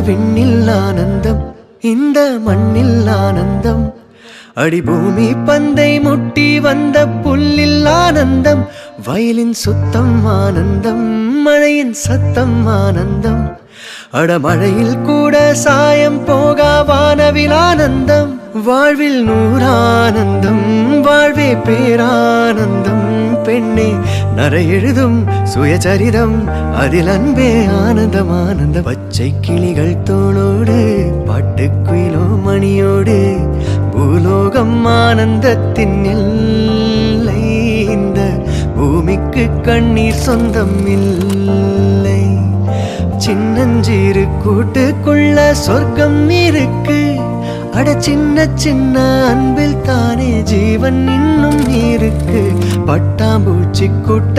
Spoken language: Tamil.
விண்ணில் ஆனந்தம், இந்த மண்ணில் ஆனந்தம். அடிபூமி பந்தை முட்டி வந்த புல்லில் ஆனந்தம். வயலின் சுத்தம் ஆனந்தம், மழையின் சத்தம் ஆனந்தம். அடமழையில் கூட சாயம் போகா வானவில் ஆனந்தம். வாழ்வில் நூறானந்தம், வாழ்வே பேரானந்தம். பெண்ணே நரை எழுதும் சுயசரிதம், அதில் அன்பே ஆனந்தம் ஆனந்தம். பச்சை கிளிகள் தோளோடு பாட்டுக்குயிலோ மணியோடு பூலோகம் ஆனந்தத்தின் எல்லை. இந்த பூமிக்கு கண்ணீர் சொந்தம் இல்லை. சின்னஞ்சீரு கூட்டுக்குள்ள சொர்க்கம் இருக்கு. அட சின்ன சின்ன அன்பில் தானே ஜீவன் இன்னும் இருக்கு. பட்டாம்பூச்சி கூட்ட